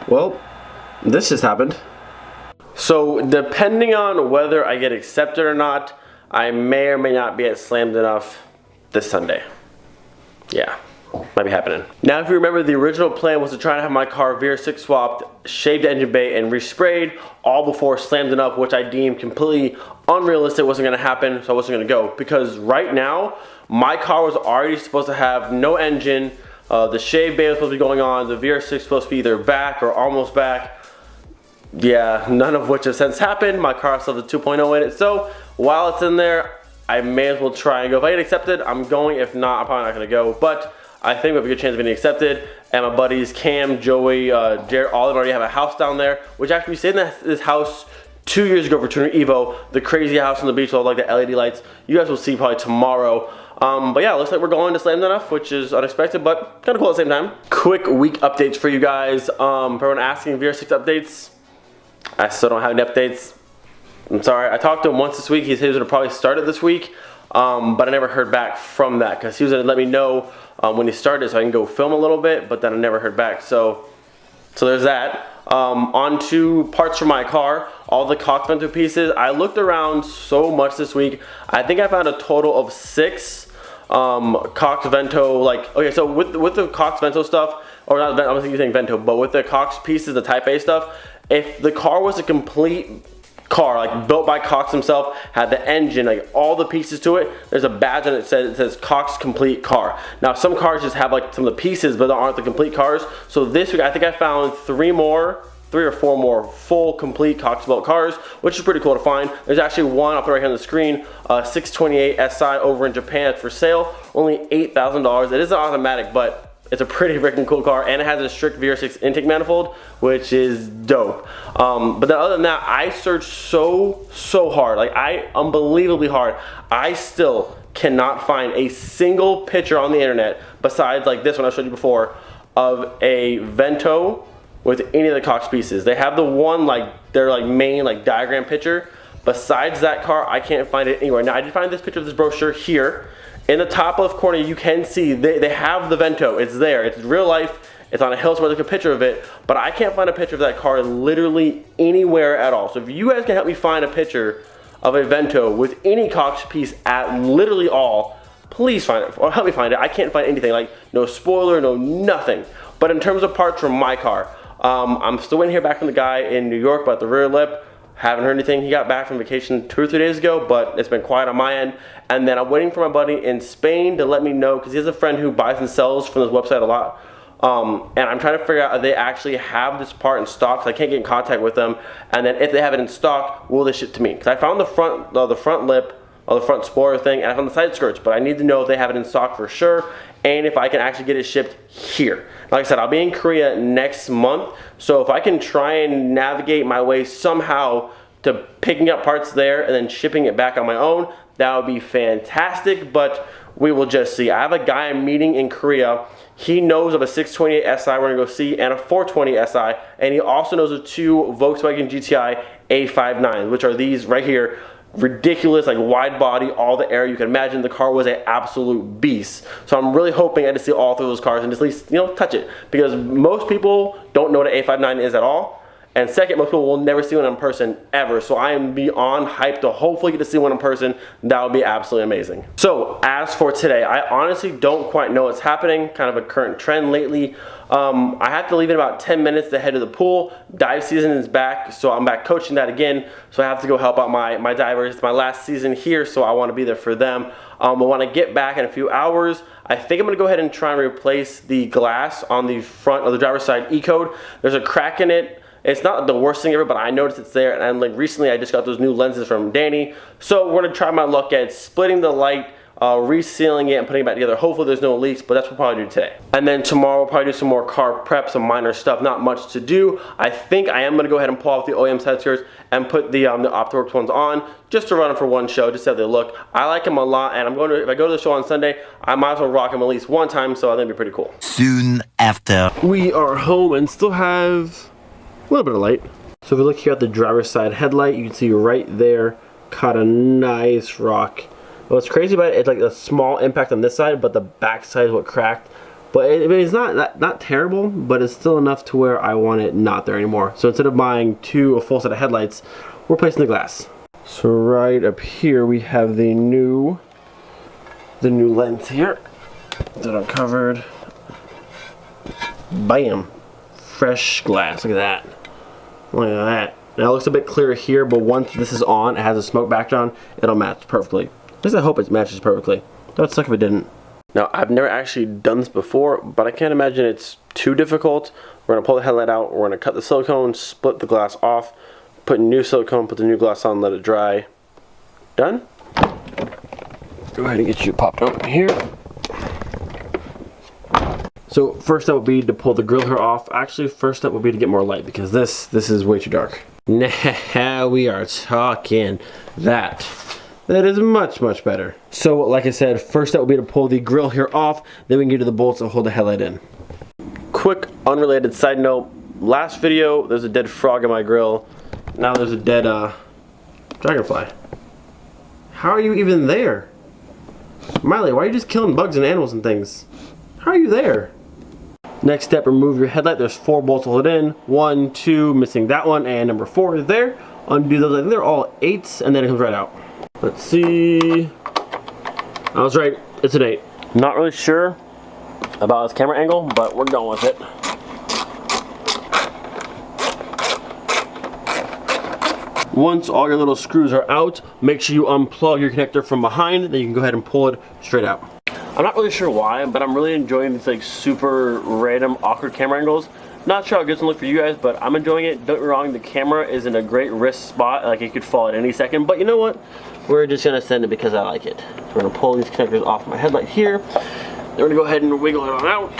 Well, this just happened. So depending on whether I get accepted or not, I may or may not be at Slammed Enough this Sunday. Yeah, might be happening. Now, if you remember, the original plan was to try to have my car VR6 swapped, shaved engine bay, and resprayed all before Slammed Enough, which I deemed completely unrealistic, wasn't gonna happen, so I wasn't gonna go. Because right now, my car was already supposed to have no engine, the shave bay was supposed to be going on, the VR6 was supposed to be either back or almost back. Yeah, none of which has since happened. My car still has a 2.0 in it, so while it's in there, I may as well try and go. If I get accepted, I'm going. If not, I'm probably not gonna go, but I think we have a good chance of getting accepted. And my buddies Cam, Joey, Jared, all of them already have a house down there, which actually we stayed in this house 2 years ago for Tuner Evo, the crazy house on the beach with all like the LED lights. You guys will see probably tomorrow. But yeah, it looks like we're going to Slammed Enough, which is unexpected, but kind of cool at the same time. Quick week updates for you guys. For everyone asking VR6 updates, I still don't have any updates. I'm sorry. I talked to him once this week. He said he was going to probably start it this week, but I never heard back from that because he was going to let me know when he started so I can go film a little bit, but then I never heard back. So there's that. On to parts for my car, all the Cox Vento pieces. I looked around so much this week. I think I found a total of 6 Cox Vento, like, okay, so with the Cox Vento stuff, or not, I was using Vento, but with the Cox pieces, the Type A stuff, if the car was a complete car, like built by Cox himself, had the engine, like all the pieces to it, there's a badge on it that says Cox complete car. Now some cars just have like some of the pieces but aren't the complete cars. So this week I think I found 3 or 4 more full complete Cox built cars, which is pretty cool to find. There's actually one, I'll put it right here on the screen, 628 SI over in Japan. It's for sale, only $8,000. It is an automatic, but it's a pretty freaking cool car, and it has a strict VR6 intake manifold, which is dope. But then other than that, I searched so hard, like unbelievably hard. I still cannot find a single picture on the internet, besides like this one I showed you before, of a Vento with any of the Cox pieces. They have the one, like their like main like diagram picture. Besides that car, I can't find it anywhere. Now I did find this picture of this brochure here. In the top left corner, you can see they have the Vento. It's there. It's real life. It's on a hill somewhere. There's a picture of it, but I can't find a picture of that car literally anywhere at all. So if you guys can help me find a picture of a Vento with any Cox piece at literally all, please find it or help me find it. I can't find anything, like no spoiler, no nothing. But in terms of parts from my car, I'm still waiting to hear back from the guy in New York about the rear lip. Haven't heard anything. He got back from vacation 2 or 3 days ago, but it's been quiet on my end. And then I'm waiting for my buddy in Spain to let me know, because he has a friend who buys and sells from this website a lot. And I'm trying to figure out if they actually have this part in stock, because I can't get in contact with them. And then if they have it in stock, will they ship to me? Because I found the front lip, or the front spoiler thing, and I found the side skirts, but I need to know if they have it in stock for sure, and if I can actually get it shipped here. Like I said, I'll be in Korea next month, so if I can try and navigate my way somehow to picking up parts there and then shipping it back on my own, that would be fantastic, but we will just see. I have a guy I'm meeting in Korea. He knows of a 628 SI we're gonna go see and a 420 SI, and he also knows of 2 Volkswagen GTI A59, which are these right here. Ridiculous, like wide body, all the air you can imagine. The car was an absolute beast. So I'm really hoping I get to see all 3 of those cars and just at least, you know, touch it, because most people don't know what an A59 is at all. And second, most people will never see one in person ever. So I am beyond hyped to hopefully get to see one in person. That would be absolutely amazing. So as for today, I honestly don't quite know what's happening. Kind of a current trend lately. I have to leave in about 10 minutes to head to the pool. Dive season is back, so I'm back coaching that again. So I have to go help out my divers. It's my last season here, so I want to be there for them. But when I get back in a few hours, I think I'm going to go ahead and try and replace the glass on the front of the driver's side ecode. There's a crack in it. It's not the worst thing ever, but I noticed it's there, and like recently I just got those new lenses from Danny. So we're gonna try my luck at splitting the light, resealing it, and putting it back together. Hopefully there's no leaks, but that's what we'll probably do today. And then tomorrow we'll probably do some more car prep, some minor stuff, not much to do. I think I am gonna go ahead and pull off the OEM side skirts and put the Optiworks ones on, just to run them for one show, just to have they look. I like them a lot, and if I go to the show on Sunday, I might as well rock them at least one time, so I think it'd be pretty cool. Soon after. We are home and still have a little bit of light. So if we look here at the driver's side headlight, you can see right there caught a nice rock. What's crazy about it, it's like a small impact on this side, but the back side is what cracked. But it's not terrible, but it's still enough to where I want it not there anymore. So instead of buying a full set of headlights, we're replacing the glass. So right up here we have the new lens here that I covered. Bam, fresh glass. Look at that. Look at that. Now it looks a bit clearer here, but once this is on, it has a smoke background, it'll match perfectly. At least I hope it matches perfectly. That would suck if it didn't. Now, I've never actually done this before, but I can't imagine it's too difficult. We're gonna pull the headlight out, we're gonna cut the silicone, split the glass off, put new silicone, put the new glass on, let it dry. Done? Go ahead and get you popped open here. So first step would be to pull the grill hair off. Actually, first step would be to get more light because this is way too dark. Now we are talking. That is much, much better. So like I said, first step would be to pull the grill hair off, then we can get to the bolts that hold the headlight in. Quick unrelated side note, last video there's a dead frog in my grill. Now there's a dead dragonfly. How are you even there? Miley, why are you just killing bugs and animals and things? How are you there? Next step, remove your headlight. There's 4 bolts to hold it in. 1, 2, missing that one, and number 4 is there. Undo those. I think they're all 8s, and then it comes right out. Let's see. I was right. It's an 8. Not really sure about this camera angle, but we're going with it. Once all your little screws are out, make sure you unplug your connector from behind, then you can go ahead and pull it straight out. I'm not really sure why, but I'm really enjoying these like super random awkward camera angles. Not sure how it's gonna look for you guys, but I'm enjoying it. Don't get me wrong, the camera is in a great wrist spot, like it could fall at any second, but you know what? We're just gonna send it because I like it. So we're gonna pull these connectors off my headlight here. Then we're gonna go ahead and wiggle it on out.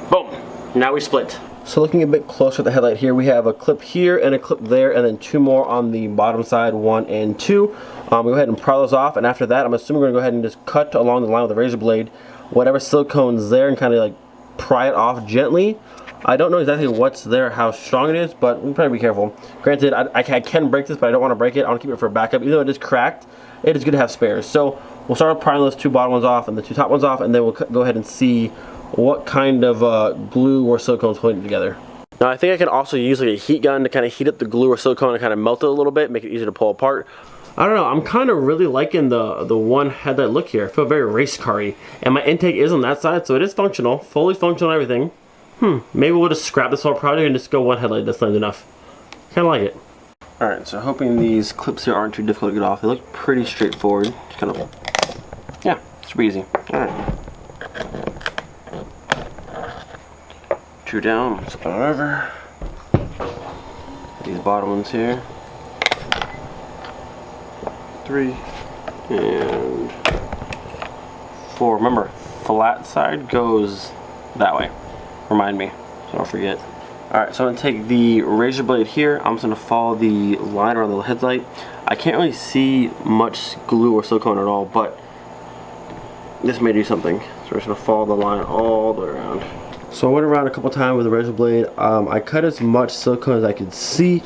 Boom, now we split. So looking a bit closer at the headlight here, we have a clip here and a clip there, and then 2 more on the bottom side, 1 and 2. We'll go ahead and pry those off, and after that, I'm assuming we're gonna go ahead and just cut along the line with a razor blade, whatever silicone's there, and kind of like pry it off gently. I don't know exactly what's there, how strong it is, but we probably be careful. Granted, I can break this, but I don't want to break it. I want to keep it for backup. Even though it is cracked, it is good to have spares. So we'll start prying those 2 bottom ones off and the 2 top ones off, and then we'll go ahead and see what kind of glue or silicone is holding it together. Now I think I can also use like a heat gun to kind of heat up the glue or silicone and kind of melt it a little bit, make it easier to pull apart. I don't know, I'm kind of really liking the one headlight look here. I feel very race car-y. And my intake is on that side, so it is functional, fully functional and everything. Maybe we'll just scrap this whole project and just go one headlight, that's not enough. Kinda like it. Alright, so hoping these clips here aren't too difficult to get off. They look pretty straightforward. Just kind of, yeah, super easy. Alright. 2 down, flip it over. These bottom ones here. 3 and 4. Remember, flat side goes that way. Remind me, so don't forget. Alright, so I'm going to take the razor blade here. I'm just going to follow the line around the headlight. I can't really see much glue or silicone at all, but this may do something. So we're just going to follow the line all the way around. So I went around a couple times with the razor blade. I cut as much silicone as I could see,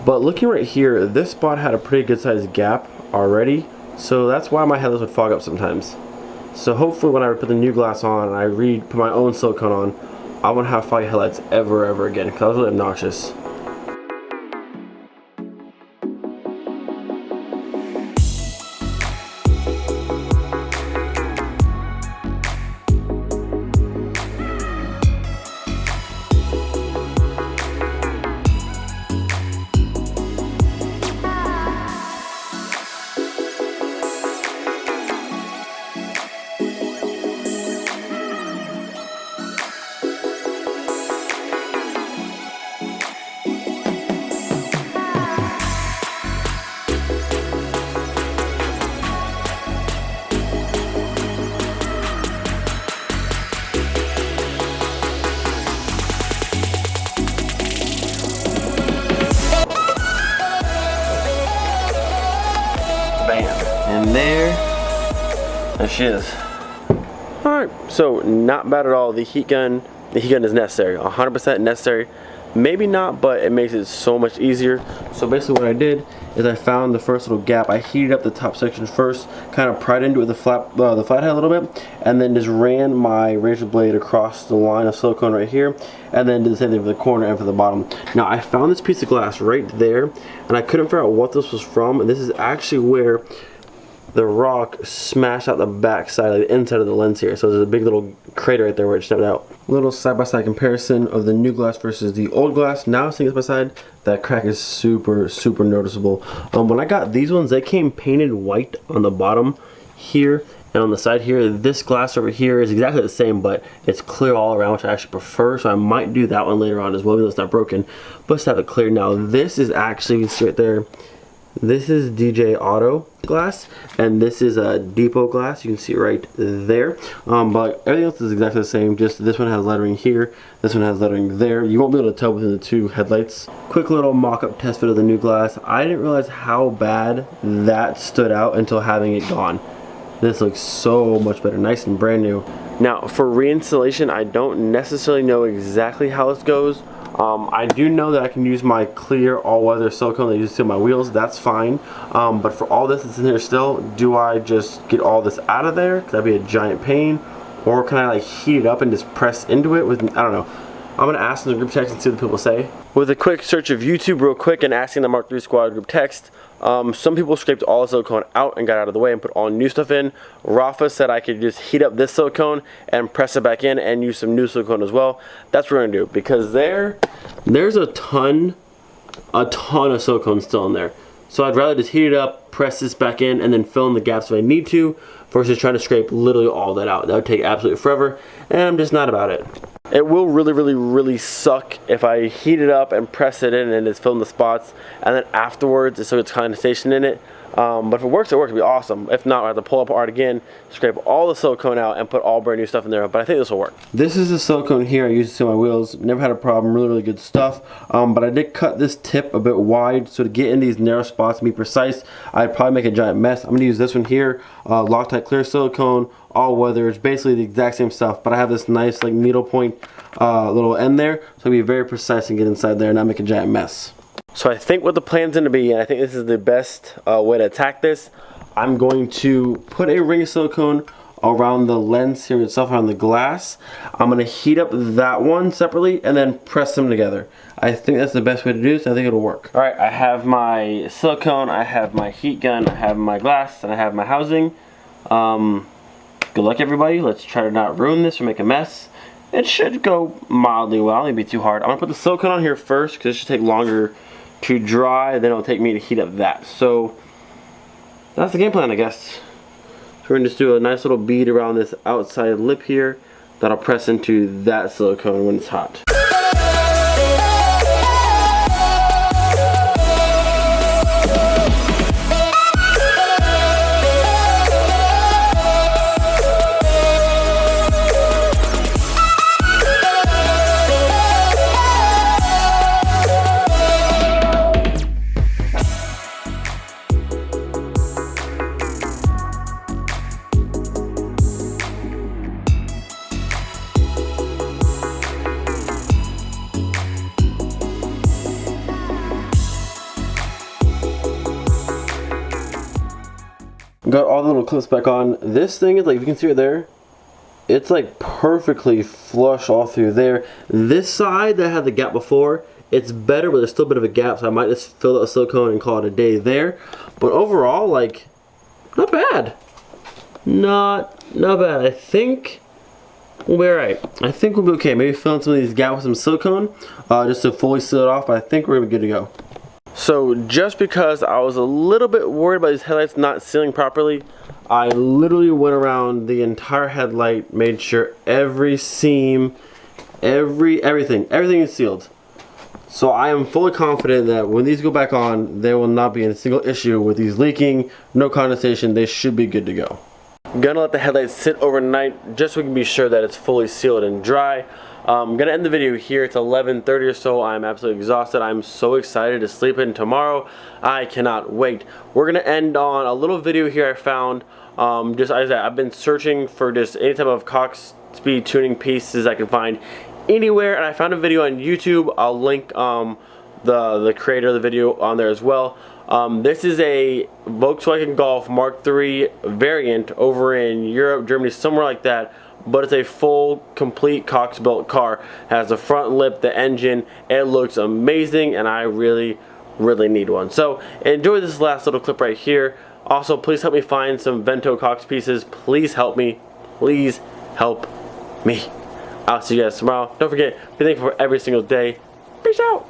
but looking right here, this spot had a pretty good sized gap already, so that's why my headlights would fog up sometimes. So hopefully when I put the new glass on and I put my own silicone on, I won't have foggy headlights ever again, because that was really obnoxious. And there she is. Alright, so not bad at all. The heat gun is necessary, 100% necessary. Maybe not, but it makes it so much easier. So basically what I did is I found the first little gap. I heated up the top section first, kind of pried into it with the flathead a little bit, and then just ran my razor blade across the line of silicone right here, and then did the same thing for the corner and for the bottom. Now I found this piece of glass right there, and I couldn't figure out what this was from, and this is actually where the rock smashed out the back side, like the inside of the lens here. So there's a big little crater right there where it stepped out. Little side-by-side comparison of the new glass versus the old glass. Now seeing this by side, that crack is super noticeable. When I got these ones, they came painted white on the bottom here and on the side here. This glass over here is exactly the same, but it's clear all around, which I actually prefer. So I might do that one later on as well, even though it's not broken. But let's have it clear now. This is actually, you can see right there, this is DJ Auto glass, and this is a Depot glass. You can see it right there. But everything else is exactly the same. Just this one has lettering here, this one has lettering there. You won't be able to tell between the two headlights. Quick little mock-up test fit of the new glass. I didn't realize how bad that stood out until having it gone. This looks so much better, nice and brand new. Now for reinstallation, I don't necessarily know exactly how this goes. I do know that I can use my clear all-weather silicone that I use to seal my wheels. That's fine. But for all this that's in here still, do I just get all this out of there? Could that be a giant pain? Or can I like heat it up and just press into it with, I don't know. I'm going to ask in the group text and see what people say. With a quick search of YouTube real quick and asking the Mark III Squad group text, some people scraped all the silicone out and got out of the way and put all new stuff in. Rafa said I could just heat up this silicone and press it back in and use some new silicone as well. That's what we're going to do, because there's a ton of silicone still in there. So I'd rather just heat it up, press this back in, and then fill in the gaps if I need to, versus trying to scrape literally all that out. That would take absolutely forever, and I'm just not about it. It will really suck if I heat it up and press it in and it's filling the spots, and then afterwards it still gets condensation in it. But if it works, it'll be awesome. If not, I have to pull apart again, scrape all the silicone out, and put all brand new stuff in there. But I think this will work. This is the silicone here I use to seal my wheels. Never had a problem. Really good stuff. But I did cut this tip a bit wide, so to get in these narrow spots and be precise, I'd probably make a giant mess. I'm gonna use this one here, Loctite clear silicone, all weather. It's basically the exact same stuff, but I have this nice like needle point little end there, so I'll be very precise and get inside there and not make a giant mess. So I think what the plan's going to be, and I think this is the best way to attack this, I'm going to put a ring of silicone around the lens here itself, around the glass. I'm going to heat up that one separately and then press them together. I think that's the best way to do this. I think it'll work. Alright, I have my silicone, I have my heat gun, I have my glass, and I have my housing. Good luck everybody. Let's try to not ruin this or make a mess. It should go mildly well, it won't be too hard. I'm going to put the silicone on here first because it should take longer to dry, then it'll take me to heat up that. So that's the game plan, I guess. So we're gonna just do a nice little bead around this outside lip here that'll press into that silicone when it's hot. Got all the little clips back on. This thing is like, if you can see it there, it's like perfectly flush all through there. This side that had the gap before, it's better, but there's still a bit of a gap, so I might just fill out the silicone and call it a day there. But overall, like, not bad. Not bad. I think we'll be alright. I think we'll be okay. Maybe fill in some of these gaps with some silicone, just to fully seal it off, but I think we're gonna be good to go. So just because I was a little bit worried about these headlights not sealing properly, I literally went around the entire headlight, made sure every seam, everything is sealed. So I am fully confident that when these go back on, there will not be a single issue with these leaking, no condensation. They should be good to go. I'm gonna let the headlights sit overnight just so we can be sure that it's fully sealed and dry. I'm gonna end the video here. It's 11:30 or so. I'm absolutely exhausted. I'm so excited to sleep in tomorrow. I cannot wait. We're gonna end on a little video here I found. Just as I said, I've been searching for just any type of Cox speed tuning pieces I can find anywhere, and I found a video on YouTube. I'll link the creator of the video on there as well. This is a Volkswagen Golf Mark III variant over in Europe, Germany, somewhere like that. But it's a full, complete Cox built car. It has the front lip, the engine. It looks amazing, and I really need one. So enjoy this last little clip right here. Also, please help me find some Vento Cox pieces. Please help me. Please help me. I'll see you guys tomorrow. Don't forget, be thankful for every single day. Peace out.